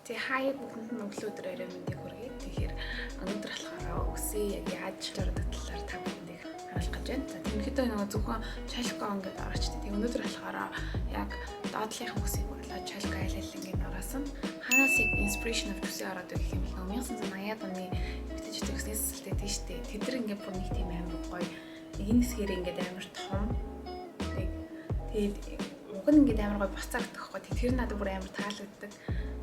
Тэгээ хаяг бүгдэнд нь өглөө өдөр арай мэндийг хүргэе. Тэгэхээр өнөөдөр болохоор үсээ яг яаж чөлөөд талаар та бүхэндээ харуулах гэж байна. За тэрнийхээ нөгөө зөвхөн чалко ингээд орчтой. Тэгээ өнөөдөр болохоор яг доотлынхан үсийг болоод чалко айлалангийн оруулаас нь ханаас яг inspiration авч үсээ ороод гэх юм бол 1980-аад оны битэж төсний сэсэлтэй тийш дээ. Тэд нар ингээд бүр нэг тийм амар гоё энэ хэсгээр ингээд амар том. Тэгээд уг нь ингээд амар гоё буцаагдах байхгүй. Тэр надад бүр амар таалагддаг.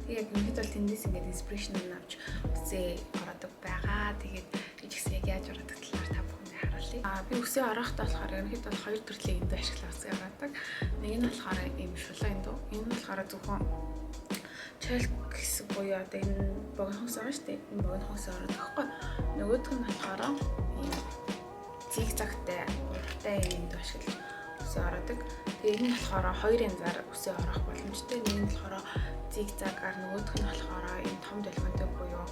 Тэгээ яг үнэхээр бол тэндээс ингээд inspiration авч үсээ ороодаг байгаа. Тэгээд ижигсээ яг яаж ороодаг талаар та бүхэндээ харуулъя. Би үсээ ороохтой болохоор ерөнхийдөө бол хоёр төрлийн эндүү ашиглах үсээ ороодаг. Нэг нь болохоор ийм шулуун эндүү. Энэ нь болохоор зөвхөн чалк гэсэн буюу одоо энэ богино хос орно шүү дээ. Энэ богино хос ороодаг байхгүй. Нөгөөх нь болохоор ийм зигзагтай урттай эндүү ашиглах үсээ ороодаг. Тэгээ энэ нь болохоор хоёр янзаар үсээ ороох боломжтой. Нэг нь болохоор зигзагаар, нөгөөх нь болохоор энэ том долгионтой буюу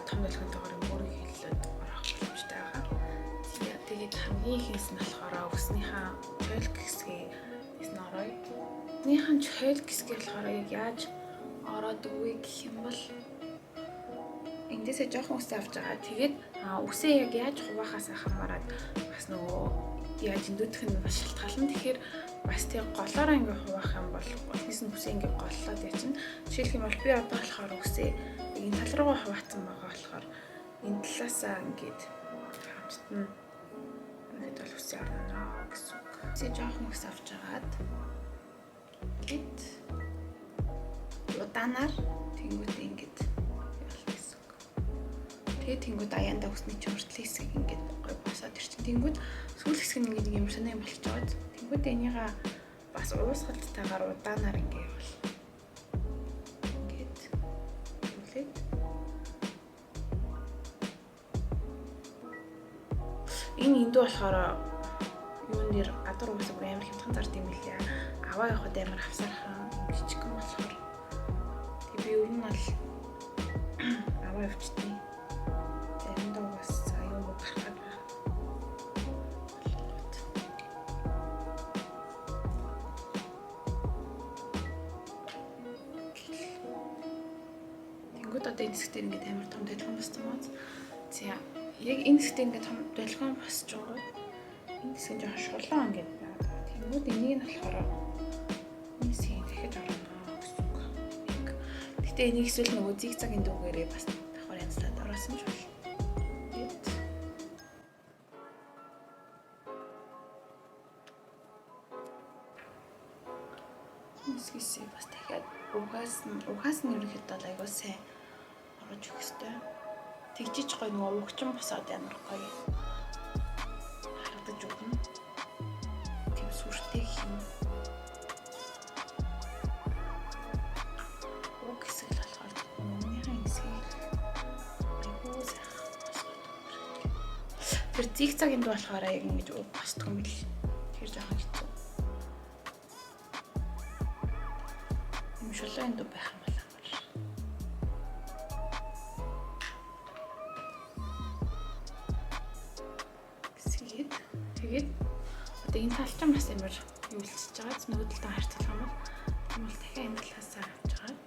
том долгионтойгоор мөрийг хэллээд ороох боломжтой байгаа. Тэгээд хамгийн ихээс нь болохоор үснийхээ чойлк хэсгийг нэс орооё. Үснийхэн чойлк хэсгийг болохоор яг яаж ороод өгье гэх юм бол эндээсээ жоохон үсээ авч байгаа. Тэгээд үсээ яг яаж хуваахаас хамаарат бас нөгөө яаж эндүүдх нь бас шалтгаална. Тэгэхээр бас тэг голоороо ингээ хуваах юм бол голнос нь үсээ ингээ голлоод ячна. Жишээлх юм бол би одоо болохоор үсээ энэ тал руугаа хуваацсан байгаа болохоор энэ талаасаа ингээд хамтдаа ингээд бол үсээ орно гэсэн үг. Үсээ жоохон үс авч агаад гэт удаанаар тэнгуүтэй ингээд явуулна гэсэн үг. Тэгээд тэнгуүд аяанда үсний чөмөртлөө хэсэг ингээд гоё босоод ирчин. Тэнгуүд сүүл хэсэг нь ингээд юм сонир болчих жоод тэнгуүд энийгээ бас уусгалтайгаар удаанаар ингээд явуул. Ингээд үлээд энэ эндүү болохоор юун дээр гадар уусаа бүр амар хямдхан зард юм билээ. Аваа явахад амар хавсархан жижигхэн болохоор би ер нь бол аваа явчихтыг заримдаа бас аюул гаргаад байна. Тэнгүүд одоо энэ хэсгээр ингээд амар том дэлгэн боссон байна. За яг энэ хэсгээр ингээд том дэлгэн босч байгаа. Энэ хэсэг жоохон шулуун ингээд байна. Тэнгүүд энийг нь болохоор энэ хэсгийг дахиж орно. Гэтэ энийг эсвэл нөгөө зигзагийн дүүгээрээ бас давхар янзлаад ороосон ч болно. Хэсгийсээ бас дахиад угаас нь ерөнхийдөө айгуу сайн орож өгөх ёстой. Тэгжиж гоё нөгөө угчин босоод амар гоё харагдаж өгнө. Тийм сүртэй юм. Тэр зигзагийн дүү болохоор яг ингэж босдох юм бил. Тэр жоохон хэцүү. Юм шулуун дүү байх юм бол амар. Тэгээд одоо энэ талчаа бас амар юу үлчиж байгаа. Нөгөө талтай харьцуулах юм бол дахиад энэ талаасаа авч байгаа.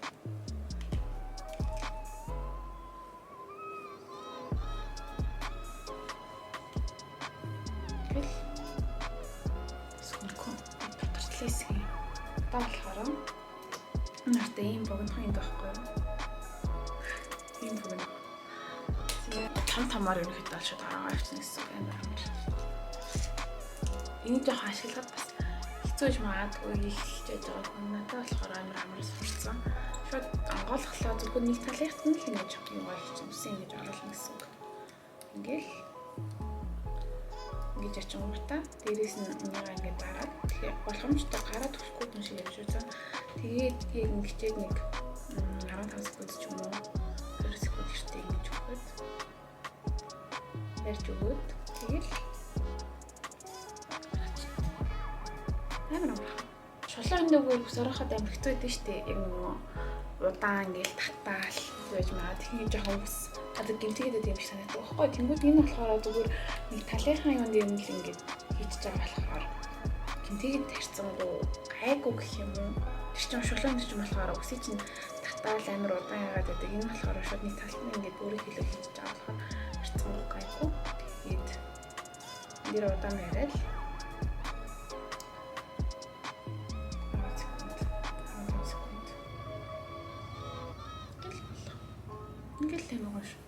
Болохоор нарт ийм богинохон юм байхгүй юу? Ийм богино. Тэгээ тамаар ерөнхийдөө шууд араагаа авчихна гэсэн үг амар амар. Энийг жоохон ашиглаад бас хэцүүж магадгүй их хичээж байгаа хүн надад болохоор амар сурцсан. Шууд онгойлгохлоо зөвхөн нэг талынхт нь л ингэж юм гоё хийчихсэн ингэж оруулна гэсэн үг. Ингэж ачингуудаа дээрээс нь энийгээ ингээд дараад тэгэхээр боломжтой гараад төгсөхгүй юм шиг явж үзэн. Тэгээд яг ингэчээд нэг 15 секунд ч юм уу 20 секунд ихтэй ингэж өгөөд ярьж өгөөд тэгэл амар шулуун дүүгээр ус орооход амар хэцүү байдэн штэ. Яг нөгөө удаан ингээд татаал байж маа тэгэхээр жоохон ус одоо гимтэйгээд юм шиг санагдав байхгүй. Тэнгүүд энэ болохоор зүгээр нэг талынхаа юунд юм л ингэж хийж байгаа болохоор гимтэйгээд тарьцсангүй гайгүй гэх юм уу. Тэр чинь шулуун гэж болохоор үсий чинь татаал амар удаан яагаад гэдэг. Энэ болохоор шууд нэг талд нь ингээд бүрийг хилээ хийж байгаа болохоор харцсан гайгүй. Тэгээд нэр удаан бариад 10 секунд 15 секунд ингээл л юм байгаа шүү.